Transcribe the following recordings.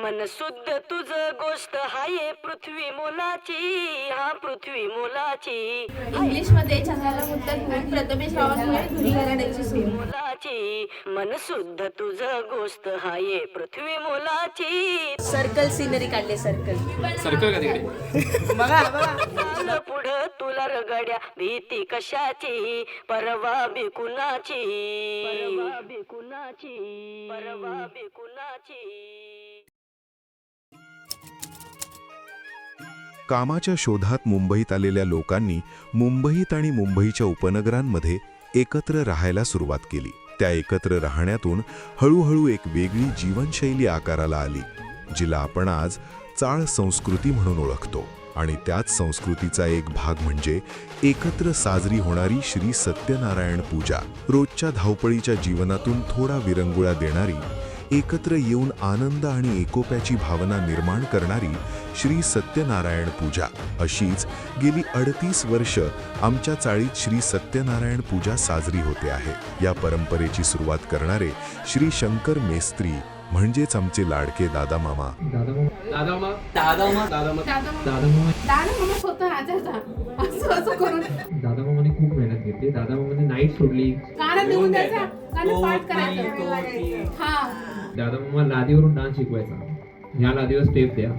मन शुद्ध तुझ गोष्ट हाये पृथ्वी मोलाची, हा पृथ्वी मोलाची, इंग्लिशमध्ये चंद्राला मुद्दा घेऊन प्रथमेश रावांमुळे धुरी घराण्याची सुरू. मोलाची. मन शुद्ध तुझ गोष्ट हाये पृथ्वी मोलाची. सर्कल सिनरी काढले सर्कल. सर्कल का तिकडे बघा बघा. चाल पुढं तुला रगड्या भीती कशाची, परवा बी कुणाची, परवा बी कुणाची, परवा बी कुणाची. कामाच्या शोधात मुंबईत आलेल्या लोकांनी मुंबईत आणि मुंबईच्या उपनगरांमध्ये एकत्र राहायला सुरुवात केली. त्या एकत्र राहण्यातून हळूहळू एक वेगळी जीवनशैली आकाराला आली, जिला आपण आज चाळ संस्कृती म्हणून ओळखतो. आणि त्याच संस्कृतीचा एक भाग म्हणजे एकत्र साजरी होणारी श्री सत्यनारायण पूजा. रोजच्या धावपळीच्या जीवनातून थोडा विरंगुळा देणारी, एकत्र येऊन आनंद आणि एकोप्याची भावना निर्माण करणारी श्री सत्यनारायण पूजा. अशीच गेली 38 वर्ष आमच्या चाळीत श्री सत्यनारायण पूजा साजरी होते आहे. या परंपरेची सुरुवात करणारे श्री शंकर मेस्त्री म्हणजेच आमचे लाडके दादा मामा. दादा मामा स्वतः राजाचा असं करून दादा मामाने खूप मेहनत घेतली. दादा मामाने नाईट सोडली. गाणं लिहून द्यायचा, गाणं पाठ करायचं. हा दादा मामा लादीवरून डान्स शिकवायचा. ह्या लादीवर स्टेप द्या,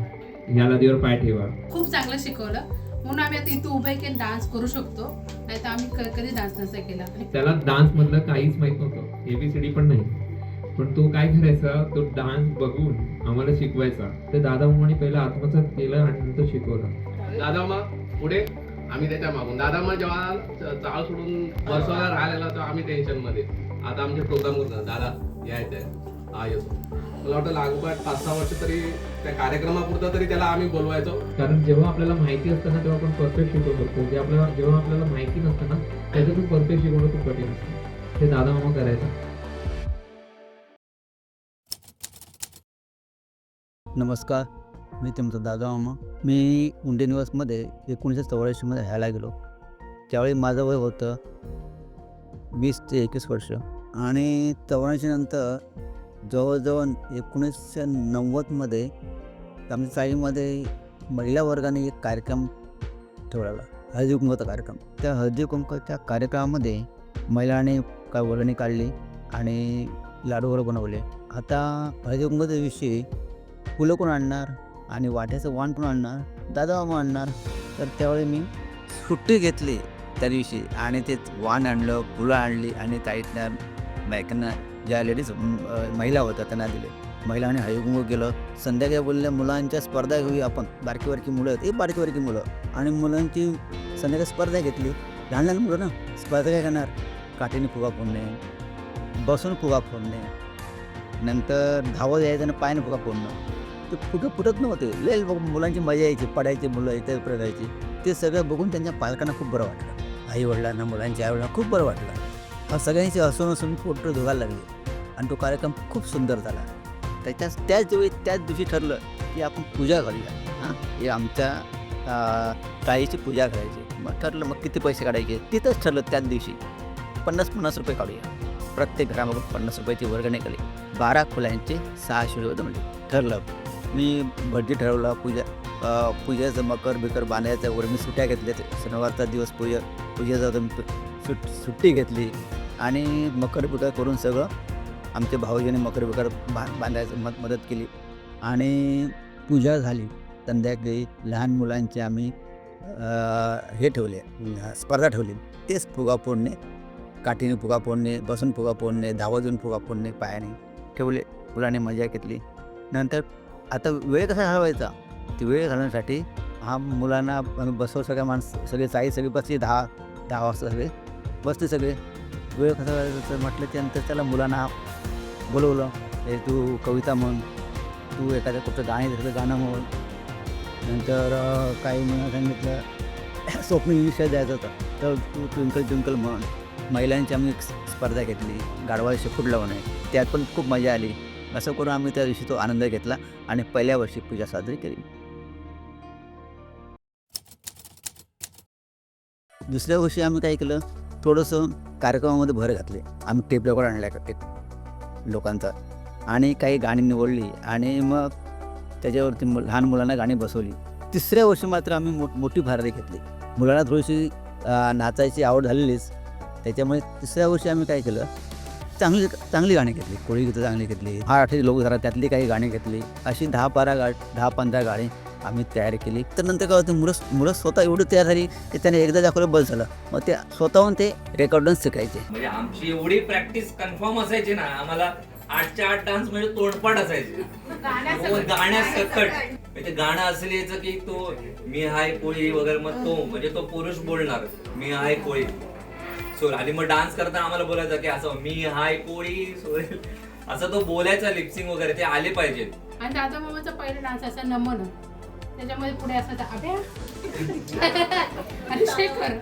ह्या लादीवर पाय ठेवा. खूप चांगलं शिकवलं म्हणून आम्ही आता इथं उभे केलं डान्स करू शकतो, नाही तर आम्ही कधी डान्स नसता केला. त्याला डान्स मधलं काहीच माहित नव्हतं, एबीसीडी पण नाही. पण तो काय करायचा, तो डान्स बघून आम्हाला शिकवायचा. ते दादा मामाने पहिला आत्मसात केलं आणि नंतर शिकवलं. दादा मग पुढे आम्ही त्याच्या मागून दादा मग जेव्हा चाळ सोडून वर्षाला राहिलेला तेव्हा आम्ही टेन्शन मध्ये. आता आमचे प्रोग्राम होता, दादा यायचंय, हा येतो. मला वाटतं लागोपाठ 5-6 वर्ष तरी त्या कार्यक्रमापुरता तरी त्याला आम्ही बोलवायचो. कारण जेव्हा आपल्याला माहिती असतं ना तेव्हा आपण परफेक्ट शिकवू शकतो. जेव्हा आपल्याला माहिती नसतं ना त्याच्यातून परफेक्ट शिकवणं खूप कठीण असतं. ते दादा मामा करायचं. नमस्कार, मी तुमचा दादा मामा. मी उंडे निवासमध्ये 1984मध्ये राहायला गेलो. त्यावेळी माझं वय होतं 20 ते 21 वर्ष. आणि 84 नंतर जवळजवळ 1990मध्ये आमच्या चाळीमध्ये महिला वर्गाने एक कार्यक्रम ठेवलेला, हळदी कुंकवाचा कार्यक्रम. त्या हळदी कुंकवाच्या कार्यक्रमामध्ये महिलांनी काय वर्गणी काढली आणि लाडू वगैरे बनवले. आता हळदी कुंकवाच्या दिवशी फुलं कोण आणणार आणि वाट्याचं वाण कोण आणणार, दादा मामा आणणार. तर त्यावेळी मी सुट्टी घेतली त्या दिवशी आणि ते वाण आणलं, फुलं आणली आणि ताईतल्या बायकांना, ज्या लेडीज महिला होत्या त्यांना दिले. महिलांनी हळदीकुंकू केलं. संध्याकाळी बोलल्या मुलांच्या स्पर्धा घेऊया आपण, बारकी मुलं आहेत, बारकी मुलं. आणि मुलांची संध्याकाळी स्पर्धा घेतली. लहान लहान मुलं ना, स्पर्धा काय करणार, काठीने फुगा फोडणे, बसून फुगा फोडणे, नंतर धावत यायचं आणि पायाने फुगा फोडणं. ते फुटत नव्हते. लय मुलांची मजा यायची, पडायची मुलं इथे प्रकारायची. ते सगळं बघून त्यांच्या पालकांना खूप बरं वाटलं. आईवडिलांना, मुलांच्या आईवडिलांना खूप बरं वाटलं. हा सगळ्यांची हसून फोटो धुवायला लागले आणि तो कार्यक्रम खूप सुंदर झाला. त्याच दिवशी ठरलं की आपण पूजा करूया. हे आमच्या ताईची पूजा करायची. मग ठरलं मग किती पैसे काढायचे. तिथंच ठरलं त्याच दिवशी 50 रुपये काढूया. प्रत्येक घरामागून 50 रुपयाची वर्गणी केली. 12 खोल्यांचे 600 रुपये जमले. ठरलं. मी भटजी ठरवला, पूजेचं मकर बांधायचं वगैरे. मी सुट्ट्या घेतल्या. शनिवारचा दिवस पूजेचा सुट्टी घेतली आणि मकर करून सगळं आमच्या भाऊजीने मकर बांधायचं मदत केली. आणि पूजा झाली. संध्याकाळी लहान मुलांचे आम्ही हे ठेवले, स्पर्धा ठेवली. तेच फुगा फोडणे, काठीने फुगा फोडणे, बसून फुगा फोडणे, धावतून फुगा फोडणे, पायाने ठेवले. मुलांनी मजा घेतली. नंतर आता वेळ कसा घालवायचा, ती वेळ घालवण्यासाठी मुलांना बसव. सगळ्या माणसं सगळी बसली. 10 वाजता सगळे बसते. सगळे वेळ कसा घालवायचं म्हटलं. त्यानंतर त्याला मुलांना बोलवलं. हे तू कविता म्हण, तू एखाद्या कुठं गाणं म्हण. नंतर काही मुलांना सांगितलं स्वप्न विषय द्यायचा होता, तर तू ट्विंकल म्हण. महिलांची आम्ही स्पर्धा घेतली, गाढवाला शेपूट लावणे. त्यात पण खूप मजा आली. असं करून आम्ही त्या दिवशी तो आनंद घेतला आणि पहिल्या वर्षी पूजा साजरी केली. दुसऱ्या वर्षी आम्ही काय केलं, थोडंसं कार्यक्रमामध्ये भर घातले. आम्ही टेप रेकॉर्ड आणला एक लोकांचा आणि काही गाणी निवडली आणि मग त्याच्यावरती लहान मुलांना गाणी बसवली. तिसऱ्या वर्षी मात्र आम्ही मोठी भरारी घेतली. मुलांना थोडीशी नाचायची आवड झालेलीच, त्याच्यामुळे तिसऱ्या वर्षी आम्ही काय केलं, चांगली गाणी घेतली. कोळी गीतं चांगली घेतली, मराठी लोकधारा त्यातली काही गाणी घेतली. अशी 10-15 गाणी आम्ही तयार केली. तर नंतर काय होतं, मुलं स्वतः एवढी तयार झाली की त्याने एकदा दाखवलं बस झालं. मग ते स्वतःहून ते रेकॉर्ड डान्स शिकायचे. म्हणजे आमची एवढी प्रॅक्टिस कन्फर्म असायची ना, आम्हाला 8च्या 8 डान्स म्हणजे तोंडपाठ असायचे. गाण्यासकट म्हणजे गाणं असं यायचं की तो मी हाय कोळी वगैरे, मग तो म्हणजे तो पुरुष बोलणार मी हाय कोळी सोल, आणि मग डान्स करताना आम्हाला बोलायचं की असं मी हाय कोळी सोल, असं तो बोलायचा लिपसिंग वगैरे ते आले पाहिजेत. आणि दादा मामाचा पहिला डान्स असा नमन, त्याच्यामध्ये पुढे असायचा अभ्या आणि शेखर.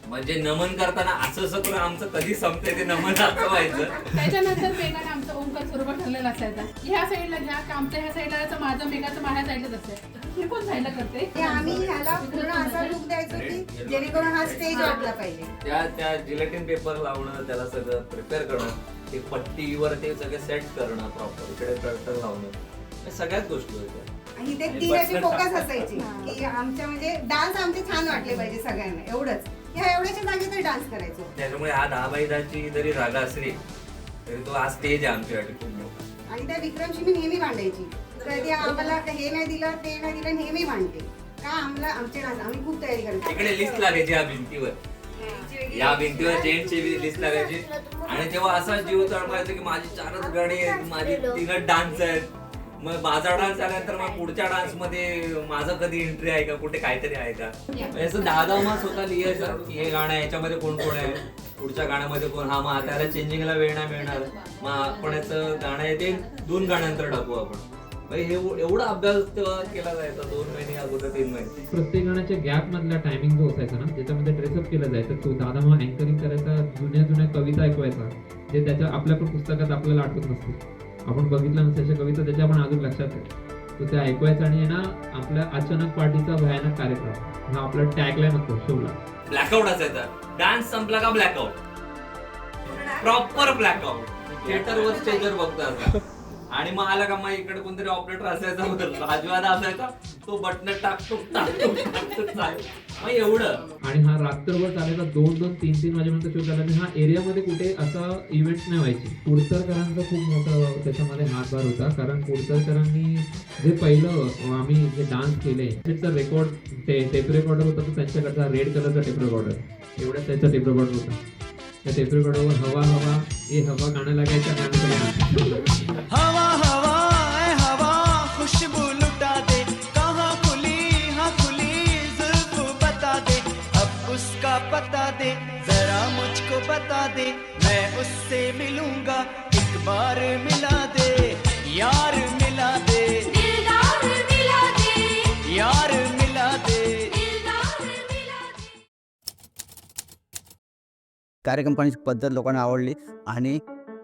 म्हणजे नमन करताना असं करून आमचं कधी संपतंय ते नमन असं व्हायचं. त्याच्यानंतर मेघाने आमचा ओंकार सुरू ठरलेला असायचा. ह्या साईडला घ्या की आमच्या ह्या साईडला यायचं, माझं मेघाचं माझ्या साईडलाच असायचं. मी कोण साईडला करते ते आम्ही ह्याला पूर्ण असा लुक द्यायचो की जेणेकरून हा स्टेज वाटला पाहिजे. त्या जिलेटिन पेपर लावणं, त्याला सगळं प्रिपेअर करणं, ते पट्टीवर ते सगळं सेट करणं प्रॉपर, इकडे कर्टन लावणं, हे सगळ्याच गोष्टी होत्या. आणि ते ती अशी फोकस असायची की आमच्या म्हणजे डान्स आमचे छान वाटले पाहिजे सगळ्यांना, एवढंच. ह्या एवढ्याच्या जागी तरी डान्स करायचो. त्याच्यामुळे हा 10x10ची जरी जागा असली तरी तो हा स्टेज आहे आमच्यासाठी खूप मोठा. आणि त्या विक्रमशी मी नेहमी मांडायची, कधी आम्हाला हे नाही दिलं ते नाही दिलं नेहमी मांडते का आम्हाला आमचे डान्स आम्ही खूप तयारी करायचो. इकडे लिस्ट लागायची या भिंतीवर, या भिंतीवर जेंट्सची लिस्ट लागायची. आणि तेव्हा असा जीव तळपायचा की माझी 4च गाणी आहेत, माझी 3च डान्स आहेत. मग माझा डान्स आल्यानंतर मग पुढच्या डान्स मध्ये माझं कधी एंट्री आहे का, कुठे काहीतरी आहे का, म्हणजे असं 10 मास स्वतः लिहायचं की हे गाणं याच्यामध्ये कोण कोण आहे, पुढच्या गाण्यामध्ये कोण, हा मग त्याला चेंजिंगला वेळ नाही मिळणार, मग आपण याचं गाणं आहे ते 2 गाण्यानंतर टाकू आपण. हे एवढा अभ्यास तेव्हा केला जायचा 2 महिने अगोदर, 3 महिने. प्रत्येक गाण्याच्या गॅप मधला टायमिंग जो असायचा ना, त्याच्यामध्ये ड्रेसअप केलं जायचं. तो दादा मग अँकरिंग करायचा, जुन्या कविता ऐकवायचा, जे त्याच्या आपल्या पण पुस्तकात आपल्याला आठवत नसते, आपण बघितलं नसायच्या कविता त्याच्या पण अजून लक्षात आहे. तो त्या ऐकवायचा आणि ना आपल्या अचानक पार्टीचा भयानक कार्यक्रम हा आपला टॅगलाईन होतो शोला. ब्लॅकआउट असायचा, डान्स संपला का ब्लॅकआउट, प्रॉपर ब्लॅकआउट. थिएटरवर स्टेजवर बघतो आणि मग आला का मग इकडे कोणतरी ऑपरेटर असायचा, राजवादा असायचा, तो बटन टाकतो चालेल मग एवढं. आणि हा रात्रभर चालायचा, 2-2, 3-3 वाजेपर्यंत शो चालला. आणि हा एरियामध्ये कुठे असा इव्हेंट नाही व्हायची. कुडतरकरांचा खूप मोठा त्याच्यामध्ये हातभार होता, कारण कुडतरकरांनी जे पहिलं आम्ही जे डान्स केले त्याचा रेकॉर्ड टेप रेकॉर्डर होता, तो त्यांच्याकडचा रेड कलरचा टेप रेकॉर्डर, एवढ्याच त्याचा टेप रेकॉर्डर होता. त्या टेप रेकॉर्डरवर हवा हवा ए हवा गाणं लागायचं, हवा हवा ए हवा खुशबू लुटा दे, कहाँ खुली हाँ खुली जुल्फ बता दे, अब उसका पता दे जरा मुझको बता दे, मैं उससे मिलूंगा एक बार मिला दे, यार मिला दे, दिलदार मिला दे, यार मिला दे. कार्यक्रम पाहण्याची पद्धत लोकांना आवडली आणि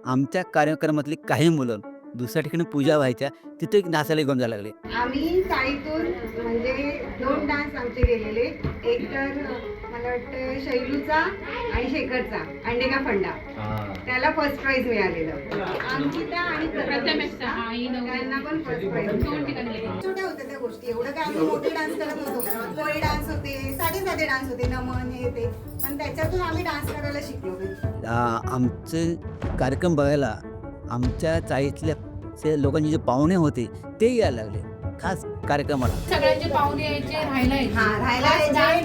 आमच्या कार्यक्रमातली काही मुलं दुसऱ्या ठिकाणी पूजा व्हायच्या तिथे नाचायला घेऊन जायला लागले. आम्ही चाळीतून म्हणजे 2 डान्स आमचे गेलेले, एक तर मला वाटतं शैलूचा आणि शेखरचा अंडेगा फंडा, त्याला फर्स्ट प्राइज मिळालेलं. अंकिता आणि त्यांना पण फर्स्ट प्राइज. छोट्या होत्या त्या गोष्टी, एवढं काय आम्ही मोठे डान्स करत होतो. कोळी डान्स होते, साधे डान्स होते, नमन हे ते, पण त्याच्यातून आम्ही डान्स करायला शिकलो. आमचे कार्यक्रम बघायला आमच्या चाळीतल्या लोकांचे जे पाहुणे होते ते यायला लागले खास कार्यक्रमाला. सगळ्यांचे पाहुणे यायचे, राहायला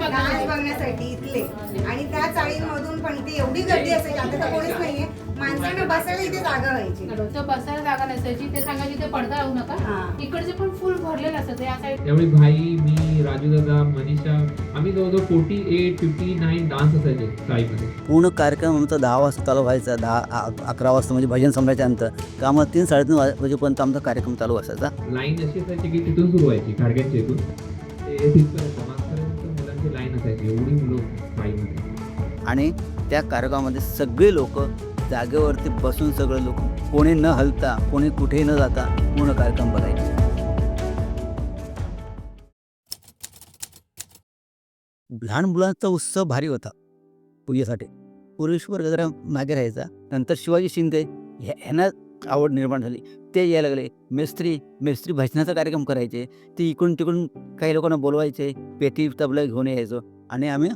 डान्स बघण्यासाठी इथले. आणि त्या चाळीमधून पण इथे एवढी गर्दी असायची, आता तर कोणीच नाहीये, माणसांना बसायला इथे जागा व्हायची. तर बसायला जागा नसायची, ते सांगायचे ते पडदा लावू नका, इकडचे पण फुल भरलेलं असायचं या साईड. त्यावेळी भाई, मी, राजू दादा, मनीषा, आम्ही जवळजवळ 48-59 डान्स असायचे चाळीमध्ये. पूर्ण कार्यक्रम आमचा 10 वाजता चालू व्हायचा, 10-11 वाजता म्हणजे भजन संपल्याच्या नंतर का मग 3-3:30 वाजेपर्यंत आमचा कार्यक्रम चालू असायचा. लाईन अशी असायची की तिथून सुरू व्हायची, खाडक्यांच्या इथून ते तिथपर्यंत मागपर्यंत मुलांची लाईन असायची, एवढी मुलं चाळीमध्ये. आणि त्या कार्यक्रमामध्ये सगळे लोक जागेवरती बसून, सगळे लोक कोणी न हलता, कोणी कुठेही न जाता पूर्ण कार्यक्रम बघायचे. लहान मुलांचा उत्सव भारी होता पूजेसाठी. पुरेश्वर गजरा मागे राहायचा, नंतर शिवाजी शिंदे ह्यांना आवड निर्माण झाली. ते यायला लागले. मेस्त्री भजनाचा कार्यक्रम करायचे. ते इकडून तिकडून काही लोकांना बोलवायचे. पेटी तबला घेऊन यायचो आणि आम्ही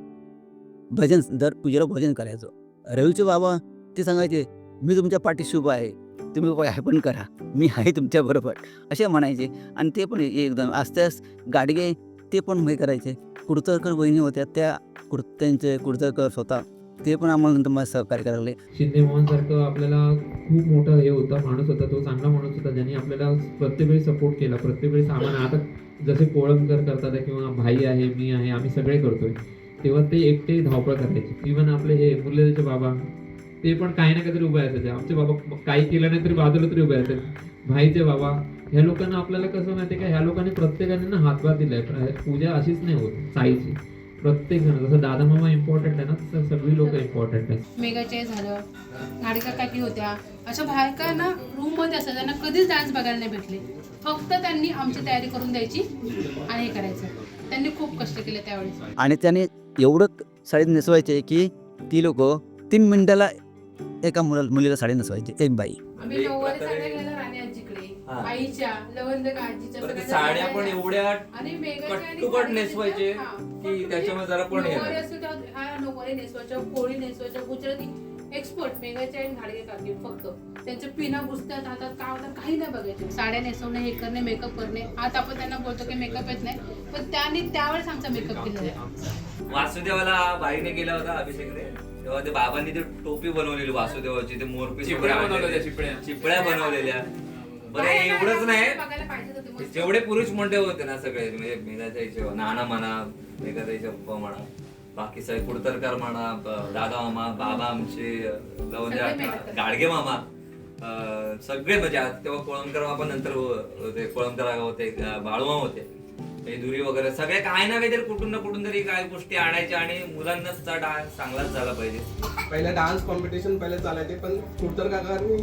भजन दर पूजेला भजन करायचो. रवीचे बाबा ते सांगायचे, मी तुमच्या पाठीशी उभा आहे, तुम्ही काय पण करा, मी आहे तुमच्याबरोबर असे म्हणायचे. आणि ते पण एकदम आस्ते गाडगे ते पण हे करायचे. कुडतरकर वहिनी होत्या त्या त्यांचे कुडतरकर स्वतः ते पण आम्हाला नंतर मला सहकार्य करायला लागले. शिंदे मोहनसारखं आपल्याला खूप मोठा हे होता माणूस होता, तो चांगला माणूस होता, ज्यांनी आपल्याला प्रत्येक वेळी सपोर्ट केला, प्रत्येक वेळी सामान. आता जसे कोळंबकर करतात किंवा भाई आहे, मी आहे, आम्ही सगळे करतोय, तेव्हा ते एकटे धावपळ करायचे. इव्हन आपले हे मुरलीधरचे बाबा ते पण काही ना काहीतरी उभे असायचे. आमचे बाबा काही केलं नाही तरी बाजूला तरी उभे असायचे. भाईचे बाबा, ह्या लोकांना आपल्याला कसं माहिती आहे का, ह्या लोकांनी प्रत्येकाने ना हातभार दिलाय. पूजा अशीच नाही होत साईची, प्रत्येक जण जसं दादा मामा इम्पॉर्टंट आहे ना, तसं सगळी लोक इम्पॉर्टंट आहेत. मेघाचे झालं, नाडिका काकी होत्या, अशा बायका ना रूममध्ये असायच्या, त्यांना कधीच डान्स बघायला नाही भेटले. फक्त त्यांनी आमची तयारी करून द्यायची आणि हे करायचं. त्यांनी खूप कष्ट केले त्यावेळेस. आणि त्याने एवढं साडी नेसवायचे की ती लोक 3 मिनिटाला एका मुलीला साडी नेसवायची, एक बाई. आम्ही नऊवारी साड्या घ्यायला राणी आजीकडे, आईच्या लवंदक आजीच्या बरं, ते साड्या पण एवढ्या आणि मेघाच्या आणि कट्टुकट साडीच्या नेसवायचे हा, की त्याच्यामुळे जरा पण हे नऊवारी नाही. असतो तेव्हा ह्या नऊवारी नेसवायच्या, कोळी नेसवायच्या, गुजराती एक्सपर्ट मेघाच्या आणि घाडगे काकी. फक्त त्यांच्या पिना घुसतात हातात, काय होतात काही नाही बघायचे. साड्या नेसवणे, हे करणे, मेकअप करणे. आता आपण त्यांना बोलतो की मेकअप येत नाही, पण त्यांनी त्यावेळेस आमचा मेकअप केलेला आहे. वासुदेवाला बाईने गेला होता अभिषेकने, तेव्हा ते बाबांनी ते टोपी बनवलेली वासुदेवाची, ते मोरपीस चिपळ्या बनवलेल्या. बरं एवढंच नाही, बघायला पाहिजे होते मस्त. जेवढे पुरुष मंडळ होते ना सगळे, म्हणजे मेघाच्या हिशोब, नाना म्हणा, मेघाच्या पप्पा म्हणा, बाकी सगळे कुडतरकर म्हणा, दादा मामा, बाबा आमचे, गाडगे मामा, सगळे म्हणजे तेव्हा कोळंबकर बाबा, नंतर होते कोळंबकर होते, बाळूमा होते, दुरी वगैरे सगळे काय ना काहीतरी कुठून ना कुठून तरी काय गोष्टी आणायच्या आणि मुलांना डान्स चांगलाच झाला पाहिजे. पहिले डान्स कॉम्पिटिशन पहिले चालायचे, पण कुडतर काकांनी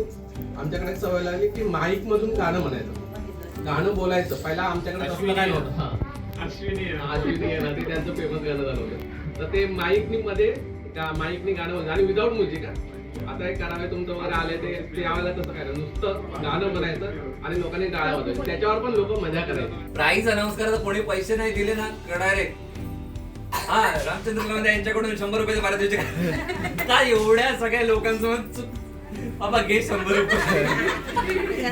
आमच्याकडे सवय लागली की माईक मधून गाणं म्हणायचं, गाणं बोलायचं. पहिला आमच्याकडे तसलं काय नव्हतं. अश्विनी येणार, ते त्यांचं फेमस गाणं झालं होतं. तर ते माईकनी मध्ये माईकनी गाणं म्हणायचं आणि विदाऊट म्युझिक. आता एक करावे तुमचं वगैरे आले ते यावेळेला तसं काय नुसतं गाणं म्हणायचं आणि लोकांनी टाळ्या वाजवायच्या, त्याच्यावर पण लोक मजा करायची. प्राइस अनाऊन्स करायचं, कोणी पैसे नाही दिले ना डायरेक्ट हा रामचंद्र यांच्याकडून 100 रुपये मारायचे का, एवढ्या सगळ्या लोकांसोबत बाबा घे 100 रुपये,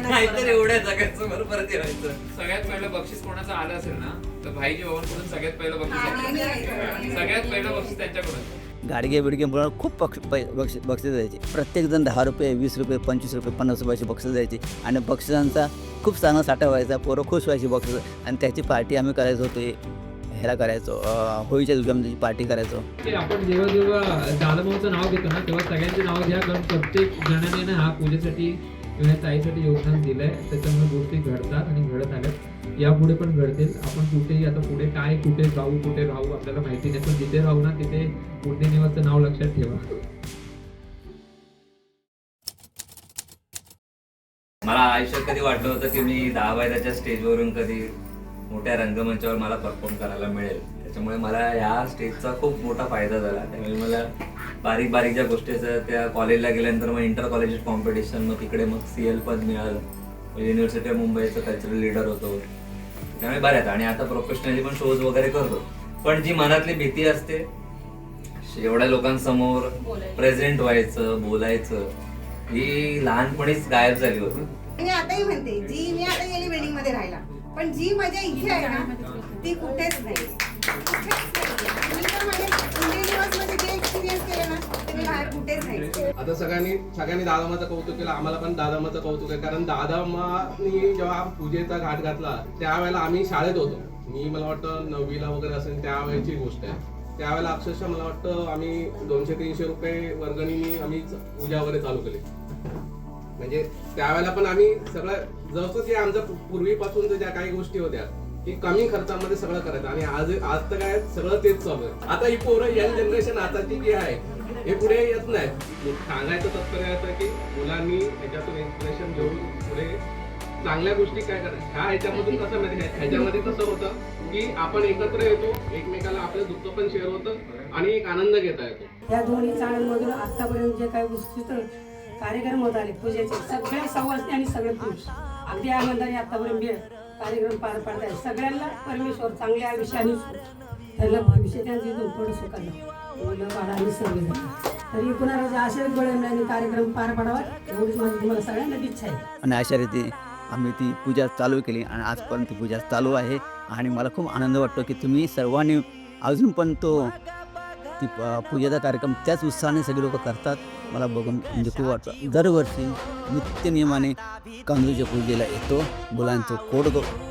नाहीतर एवढ्या सगळ्यांसमोर परत यायचं. सगळ्यात पहिलं बक्षीस कोणाचं आलं असेल ना, तर भाईजी बाबांकडून सगळ्यात पहिलं बक्षीस, सगळ्यात पहिलं बक्षीस त्यांच्याकडून. गाडगे बिडगे मुलं खूप बक्षीस द्यायचे. प्रत्येकजण 10 रुपये, 20 रुपये, 25 रुपये, 50 रुपयाची बक्षीस द्यायची. आणि बक्षिसांचा खूप चांगला साठा व्हायचा. पोरं खुश व्हायची बक्षीस. आणि त्याची पार्टी आम्ही करायचो, ते ह्याला करायचो, होळीच्या दिवसामध्ये पार्टी करायचो. आपण जेव्हा दादाभाऊचं नाव घेतो ना, तेव्हा सगळ्यांचे नाव घ्या, कारण प्रत्येक जणाने ना हा पूजेसाठी किंवा ताईसाठी योगदान दिलंय. त्याच्यामुळे गोष्टी घडतात आणि घडत आल्यात, यापुढे पण घडतील. आपण कुठेही आता पुढे काय, कुठे जाऊ, कुठे राहू आपल्याला माहिती नाही, पण जिथे राहू ना तिथे पुणे निवासचं नाव लक्षात ठेवा. मला आयुष्यात कधी वाटलं होतं की मी 10/10च्या स्टेजवरून कधी मोठ्या रंगमंचावर मला परफॉर्म करायला मिळेल. त्याच्यामुळे मला या स्टेजचा खूप मोठा फायदा झाला. त्यामुळे मला बारीक बारीक ज्या गोष्टी असतात त्या कॉलेजला गेल्यानंतर मग इंटर कॉलेज कॉम्पिटिशन, मग तिकडे मग CL पद मिळालं. युनिव्हर्सिटी ऑफ मुंबईचं कल्चरल लीडर होतो, त्यामुळे बऱ्याच. आणि आता प्रोफेशनली पण शोज वगैरे करतो. पण जी मनातली भीती असते एवढ्या लोकांसमोर प्रेझेंट व्हायचं, बोलायचं, ही लहानपणीच गायब झाली होती. मी आताही म्हणते, जी मी आता गेली बिल्डिंग मध्ये राहिला, पण जी मजा इथे आहे ना ती कुठेच नाही. आता सगळ्यांनी दादामाचं कौतुक केलं, आम्हाला पण दादामाचं कौतुक आहे. कारण दादामानी जेव्हा पूजेचा घाट घातला त्यावेळेला आम्ही शाळेत होतो. मी मला वाटतं 9वीला वगैरे असेल त्यावेळेची गोष्ट आहे. त्यावेळेला अक्षरशः मला वाटतं आम्ही 200-300 रुपये वर्गणीने आम्ही पूजा वगैरे चालू केली. म्हणजे त्यावेळेला पण आम्ही सगळं जसं की आमचं पूर्वीपासून ज्या काही गोष्टी होत्या की कमी खर्चामध्ये सगळं करायचं. आणि आज तर काय सगळं तेच चालू आहे. आता ही पोरं यंग जनरेशन आताची जी आहे हे पुढे येत नाहीत. सांगायचं तात्पर्य असं की मुलांनी ह्याच्यातून इन्स्पिरेशन घेऊन पुढे चांगल्या गोष्टी काय करायच्या. ह्याच्यामधून कसं माहिती आहे, ह्याच्यामध्ये कसं होतं की आपण एकत्र येतो, एकमेकाला आपलं दुःख पण शेअर होतं आणि एक आनंद घेता येतो. या दोन्ही चॅनलमधून आतापर्यंत जे काही गोष्टी कार्यक्रम होत आले पूजेचे, सगळे सवासणी आणि सगळे पुरुष अगदी आनंदाने आतापर्यंत कार्यक्रम पार पाडत आहे. सगळ्यांना परमेश्वर चांगल्या आयुष्याने त्यांना भविष्य त्यांची थोडं सुखाला मुलं बाळा आणि सर्व तरी कुणाला अशाच गोळ्यांनी कार्यक्रम पार पाडावा एवढीच माझी तुम्हाला सगळ्यांना इच्छा आहे. आणि अशा रीती आम्ही ती पूजा चालू केली आणि आजपर्यंत ती पूजा चालू आहे. आणि मला खूप आनंद वाटतो की तुम्ही सर्वांनी अजून पण ती पूजेचा कार्यक्रम त्याच उत्साहाने सगळे लोक करतात. मला बघून म्हणजे खूप वाटतं. दरवर्षी नित्यनियमाने कांदूच्या पूजेला येतो, मुलांचं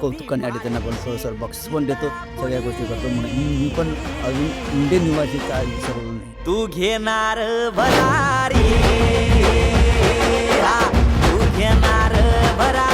कौतुकाने त्यांना पण थोडंसं बक्षीस पण देतो, सगळ्या गोष्टी करतो. म्हणून मी पण अजून इंडियन निवासी विसरलो नाही. तू घेणार भरारी, तू घेणार भरारी.